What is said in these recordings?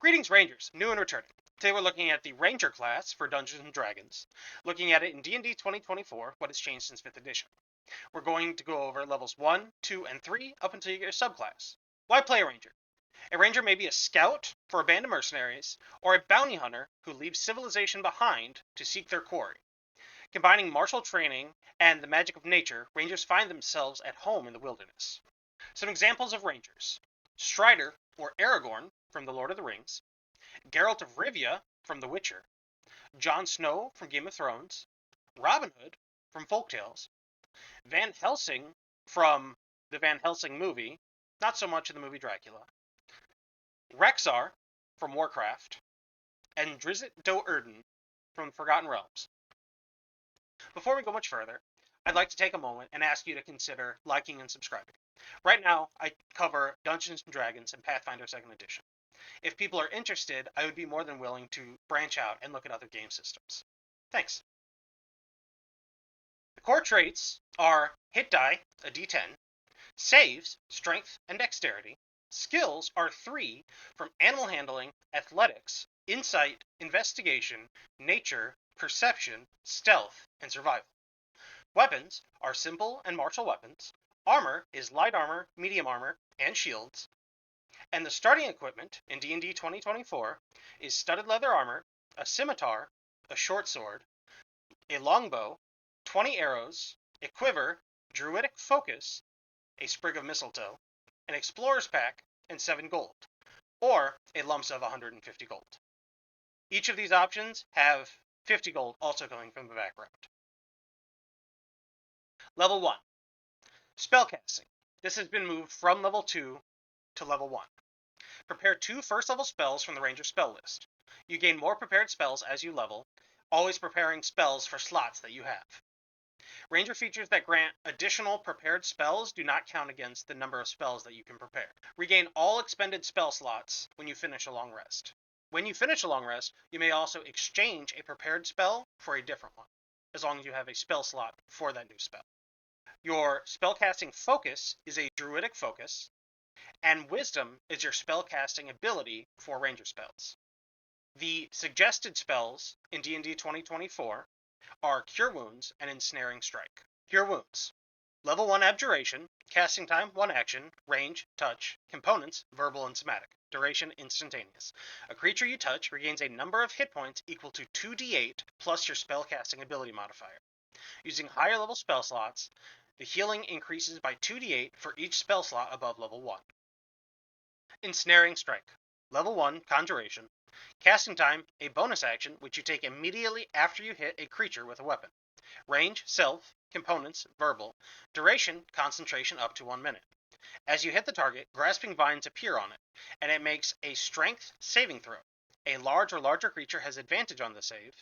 Greetings, Rangers, new and returning. Today we're looking at the Ranger class for Dungeons & Dragons, looking at it in D&D 2024, what has changed since 5th edition. We're going to go over levels 1, 2, and 3 up until you get your subclass. Why play a Ranger? A Ranger may be a scout for a band of mercenaries, or a bounty hunter who leaves civilization behind to seek their quarry. Combining martial training and the magic of nature, Rangers find themselves at home in the wilderness. Some examples of Rangers: Strider, or Aragorn, from The Lord of the Rings; Geralt of Rivia from The Witcher; Jon Snow from Game of Thrones; Robin Hood from Folktales; Van Helsing from the Van Helsing movie, not so much in the movie Dracula; Rexar from Warcraft; and Drizzt Do'Urden from Forgotten Realms. Before we go much further, I'd like to take a moment and ask you to consider liking and subscribing. Right now, I cover Dungeons & Dragons and Pathfinder 2nd Edition. If people are interested, I would be more than willing to branch out and look at other game systems. Thanks. The core traits are hit die, a d10, saves, strength and dexterity. Skills are 3 from animal handling, athletics, insight, investigation, nature, perception, stealth, and survival. Weapons are simple and martial weapons. Armor is light armor, medium armor, and shields. And the starting equipment in D&D 2024 is studded leather armor, a scimitar, a short sword, a longbow, 20 arrows, a quiver, druidic focus, a sprig of mistletoe, an explorer's pack, and 7 gold, or a lump sum of 150 gold. Each of these options have 50 gold also coming from the background. Level 1. Spellcasting. This has been moved from level 2 to level 1. Prepare 2 first level spells from the Ranger spell list. You gain more prepared spells as you level, always preparing spells for slots that you have. Ranger features that grant additional prepared spells do not count against the number of spells that you can prepare. Regain all expended spell slots when you finish a long rest. When you finish a long rest, you may also exchange a prepared spell for a different one, as long as you have a spell slot for that new spell. Your spellcasting focus is a druidic focus, and wisdom is your spellcasting ability for ranger spells. The suggested spells in D&D 2024 are Cure Wounds and Ensnaring Strike. Cure Wounds. Level 1 Abjuration. Casting time 1 action. Range, touch. Components verbal and somatic. Duration instantaneous. A creature you touch regains a number of hit points equal to 2d8 plus your spellcasting ability modifier. Using higher level spell slots, the healing increases by 2d8 for each spell slot above level 1. Ensnaring Strike. Level 1 Conjuration. Casting time, a bonus action which you take immediately after you hit a creature with a weapon. Range, self. Components, verbal. Duration, concentration up to 1 minute. As you hit the target, grasping vines appear on it, and it makes a strength saving throw. A large or larger creature has advantage on the save.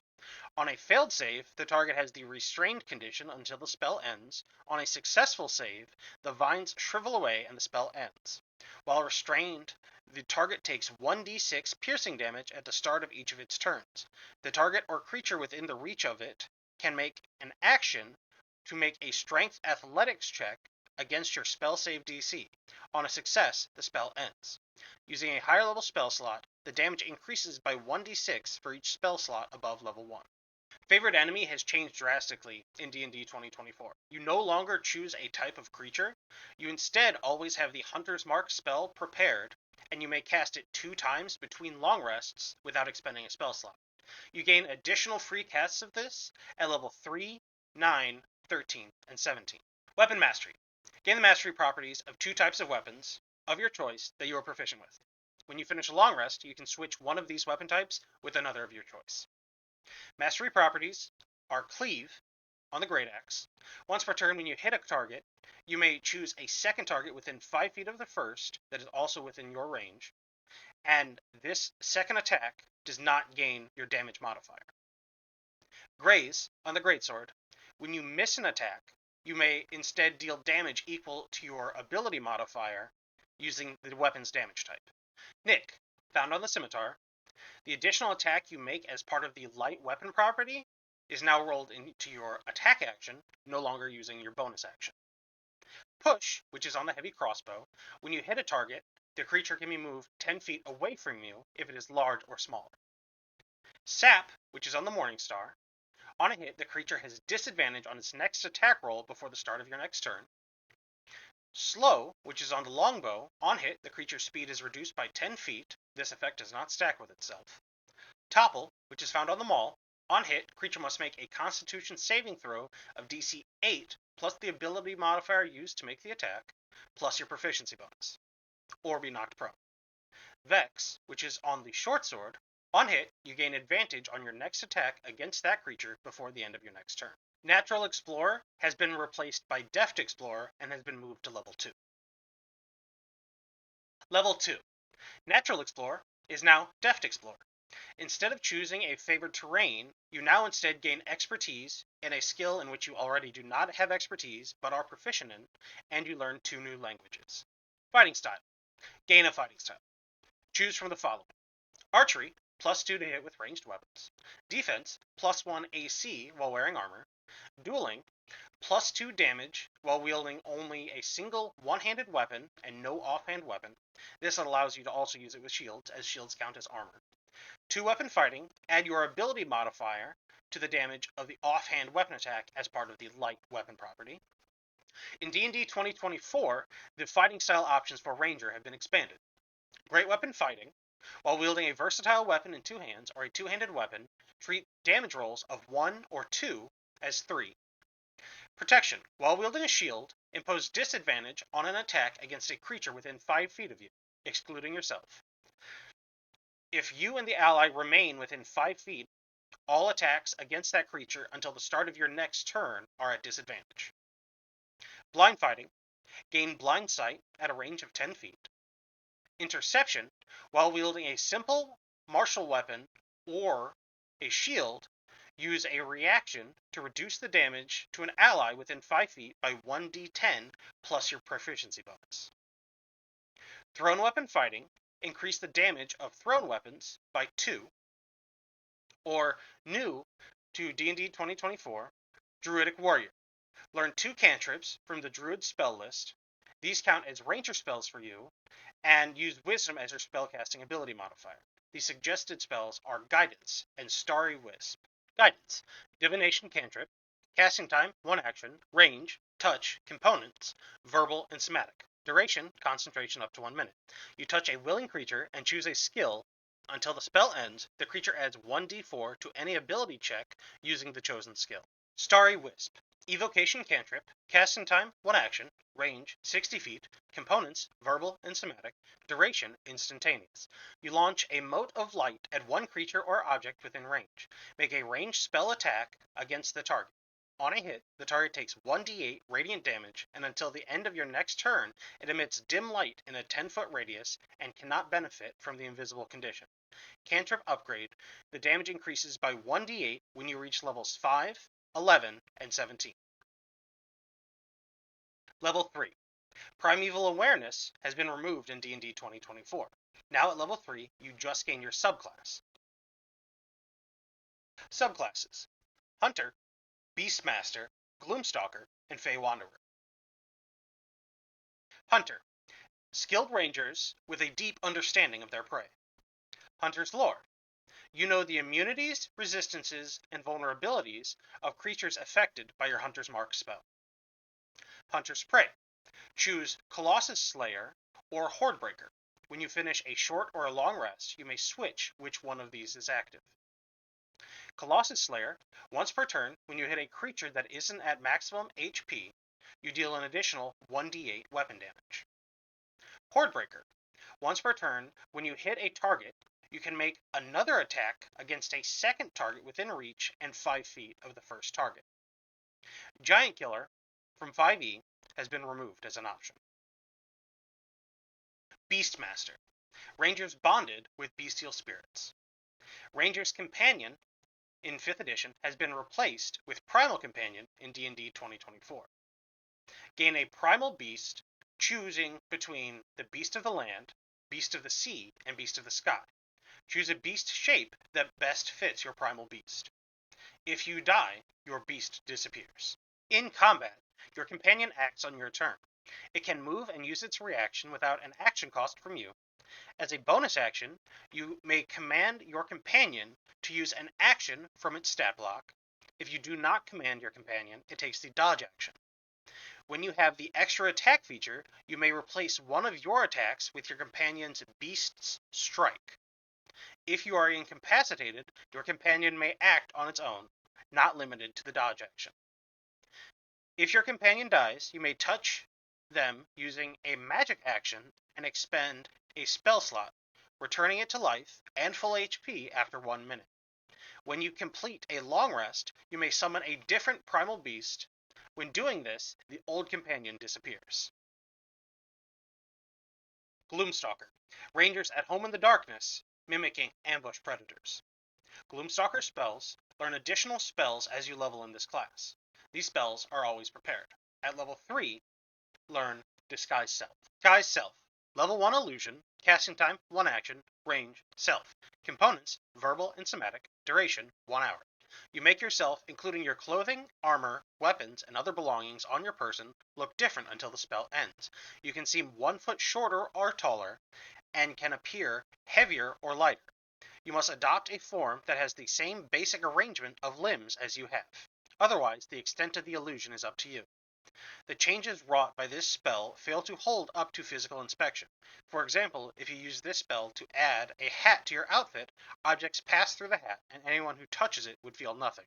On a failed save, the target has the restrained condition until the spell ends. On a successful save, the vines shrivel away and the spell ends. While restrained, the target takes 1d6 piercing damage at the start of each of its turns. The target or creature within the reach of it can make an action to make a strength athletics check against your spell save DC. On a success, the spell ends. Using a higher level spell slot, the damage increases by 1d6 for each spell slot above level 1. Favorite enemy has changed drastically in D&D 2024. You no longer choose a type of creature. You instead always have the Hunter's Mark spell prepared, and you may cast it 2 times between long rests without expending a spell slot. You gain additional free casts of this at level 3, 9, 13, and 17. Weapon Mastery. Gain the mastery properties of 2 types of weapons of your choice that you are proficient with. When you finish a long rest, you can switch one of these weapon types with another of your choice. Mastery properties are Cleave on the Great Axe. Once per turn, when you hit a target, you may choose a second target within 5 feet of the first that is also within your range, and this second attack does not gain your damage modifier. Graze on the Greatsword. When you miss an attack, you may instead deal damage equal to your ability modifier using the weapon's damage type. Nick, found on the Scimitar. The additional attack you make as part of the light weapon property is now rolled into your attack action, no longer using your bonus action. Push, which is on the heavy crossbow. When you hit a target, the creature can be moved 10 feet away from you if it is large or smaller. Sap, which is on the Morningstar. On a hit, the creature has disadvantage on its next attack roll before the start of your next turn. Slow, which is on the Longbow. On hit, the creature's speed is reduced by 10 feet. This effect does not stack with itself. Topple, which is found on the Maul. On hit, creature must make a Constitution saving throw of DC 8 plus the ability modifier used to make the attack, plus your proficiency bonus, or be knocked prone. Vex, which is on the Short Sword. On hit, you gain advantage on your next attack against that creature before the end of your next turn. Natural Explorer has been replaced by Deft Explorer and has been moved to level 2. Level 2. Natural Explorer is now Deft Explorer. Instead of choosing a favored terrain, you now instead gain expertise in a skill in which you already do not have expertise but are proficient in, and you learn 2 new languages. Fighting Style. Gain a Fighting Style. Choose from the following. Archery, +2 to hit with ranged weapons. Defense, +1 AC while wearing armor. Dueling, +2 damage while wielding only a single one-handed weapon and no offhand weapon. This allows you to also use it with shields, as shields count as armor. 2-weapon fighting, add your ability modifier to the damage of the offhand weapon attack as part of the light weapon property. In D&D 2024, the fighting style options for Ranger have been expanded. Great weapon fighting, while wielding a versatile weapon in 2 hands or a 2-handed weapon, treat damage rolls of 1 or 2 as 3. Protection, while wielding a shield, impose disadvantage on an attack against a creature within 5 feet of you, excluding yourself. If you and the ally remain within 5 feet, all attacks against that creature until the start of your next turn are at disadvantage. Blind fighting, gain blind sight at a range of 10 feet. Interception, while wielding a simple martial weapon or a shield, use a reaction to reduce the damage to an ally within 5 feet by 1d10 plus your proficiency bonus. Thrown weapon fighting, increase the damage of thrown weapons by 2. Or new to D&D 2024, Druidic Warrior. Learn 2 cantrips from the Druid spell list. These count as Ranger spells for you, and use Wisdom as your spellcasting ability modifier. The suggested spells are Guidance and Starry Wisp. Guidance, Divination cantrip, casting time, 1 action, range, touch, components, verbal, and somatic. Duration, concentration up to 1 minute. You touch a willing creature and choose a skill. Until the spell ends, the creature adds 1d4 to any ability check using the chosen skill. Starry Wisp, Evocation cantrip, casting time, 1 action, range, 60 feet, components, verbal and somatic, duration, instantaneous. You launch a mote of light at 1 creature or object within range. Make a ranged spell attack against the target. On a hit, the target takes 1d8 radiant damage, and until the end of your next turn, it emits dim light in a 10-foot radius and cannot benefit from the invisible condition. Cantrip upgrade, the damage increases by 1d8 when you reach levels 5, 11, and 17. Level 3. Primeval Awareness has been removed in D&D 2024. Now at level 3, you just gain your subclass. Subclasses: Hunter, Beastmaster, Gloom Stalker, and Fey Wanderer. Hunter: skilled rangers with a deep understanding of their prey. Hunter's lore: you know the immunities, resistances, and vulnerabilities of creatures affected by your Hunter's Mark spell. Hunter's prey: choose Colossus Slayer or Hordebreaker. When you finish a short or a long rest, you may switch which one of these is active. Colossus Slayer: once per turn, when you hit a creature that isn't at maximum HP, you deal an additional 1d8 weapon damage. Hordebreaker: once per turn, when you hit a target, you can make another attack against a second target within reach and 5 feet of the first target. Giant Killer from 5e has been removed as an option. Beastmaster: Rangers bonded with bestial spirits. Ranger's Companion in 5th edition has been replaced with Primal Companion in D&D 2024. Gain a primal beast, choosing between the Beast of the Land, Beast of the Sea, and Beast of the Sky. Choose a beast shape that best fits your primal beast. If you die, your beast disappears. In combat, your companion acts on your turn. It can move and use its reaction without an action cost from you. As a bonus action, you may command your companion to use an action from its stat block. If you do not command your companion, it takes the dodge action. When you have the extra attack feature, you may replace one of your attacks with your companion's Beast's Strike. If you are incapacitated, your companion may act on its own, not limited to the dodge action. If your companion dies, you may touch them using a magic action and expend a spell slot, returning it to life and full HP after 1 minute. When you complete a long rest, you may summon a different primal beast. When doing this, the old companion disappears. Gloom Stalker. Rangers at home in the darkness, mimicking ambush predators. Gloom Stalker spells learn additional spells as you level in this class. These spells are always prepared. At level 3, learn Disguise Self. Disguise Self. Level 1 Illusion. Casting time, 1 action. Range, Self. Components, verbal and somatic. Duration, 1 hour. You make yourself, including your clothing, armor, weapons, and other belongings on your person, look different until the spell ends. You can seem 1 foot shorter or taller, and can appear heavier or lighter. You must adopt a form that has the same basic arrangement of limbs as you have. Otherwise, the extent of the illusion is up to you. The changes wrought by this spell fail to hold up to physical inspection. For example, if you use this spell to add a hat to your outfit, objects pass through the hat, and anyone who touches it would feel nothing.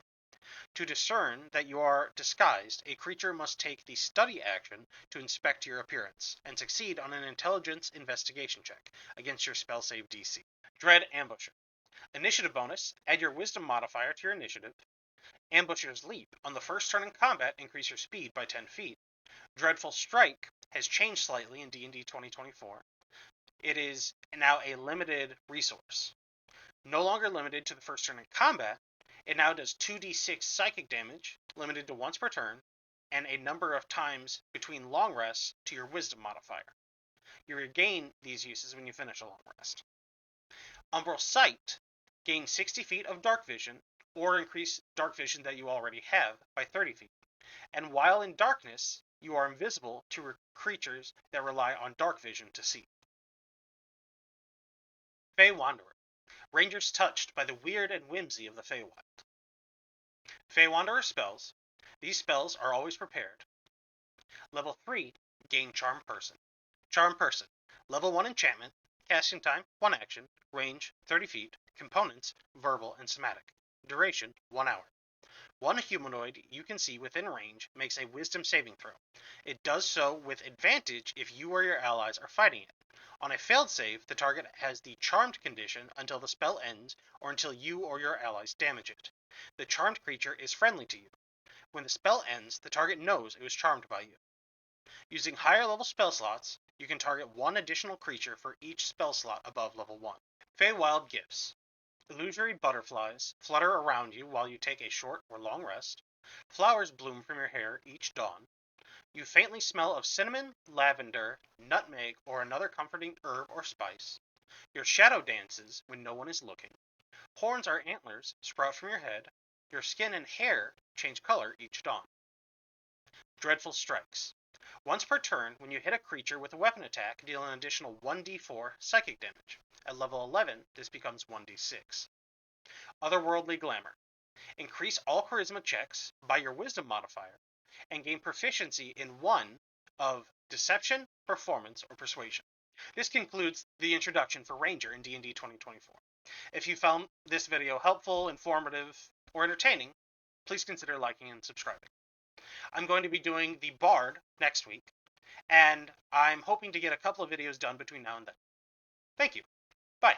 To discern that you are disguised, a creature must take the study action to inspect your appearance, and succeed on an intelligence investigation check against your spell save DC. Dread Ambusher. Initiative bonus, add your wisdom modifier to your initiative. Ambusher's Leap. On the first turn in combat, increase your speed by 10 feet. Dreadful Strike has changed slightly in D&D 2024. It is now a limited resource. No longer limited to the first turn in combat, it now does 2d6 psychic damage, limited to once per turn, and a number of times between long rests to your wisdom modifier. You regain these uses when you finish a long rest. Umbral Sight. Gain 60 feet of dark vision, or increase dark vision that you already have by 30 feet. And while in darkness, you are invisible to creatures that rely on dark vision to see. Fey Wanderer. Rangers touched by the weird and whimsy of the Feywild. Fey Wanderer spells. These spells are always prepared. Level 3, gain Charm Person. Charm Person. Level 1 enchantment. Casting time, 1 action. Range, 30 feet. Components, verbal and somatic. Duration, 1 hour. One humanoid you can see within range makes a wisdom saving throw. It does so with advantage if you or your allies are fighting it. On a failed save, the target has the charmed condition until the spell ends or until you or your allies damage it. The charmed creature is friendly to you. When the spell ends, the target knows it was charmed by you. Using higher level spell slots, you can target 1 additional creature for each spell slot above level 1. Feywild Gifts. Illusory butterflies flutter around you while you take a short or long rest. Flowers bloom from your hair each dawn. You faintly smell of cinnamon, lavender, nutmeg, or another comforting herb or spice. Your shadow dances when no one is looking. Horns or antlers sprout from your head. Your skin and hair change color each dawn. Dreadful Strikes. Once per turn, when you hit a creature with a weapon attack, deal an additional 1d4 psychic damage. At level 11, this becomes 1d6. Otherworldly Glamour. Increase all charisma checks by your wisdom modifier, and gain proficiency in 1 of deception, performance, or persuasion. This concludes the introduction for Ranger in D&D 2024. If you found this video helpful, informative, or entertaining, please consider liking and subscribing. I'm going to be doing the Bard next week, and I'm hoping to get a couple of videos done between now and then. Thank you. Bye.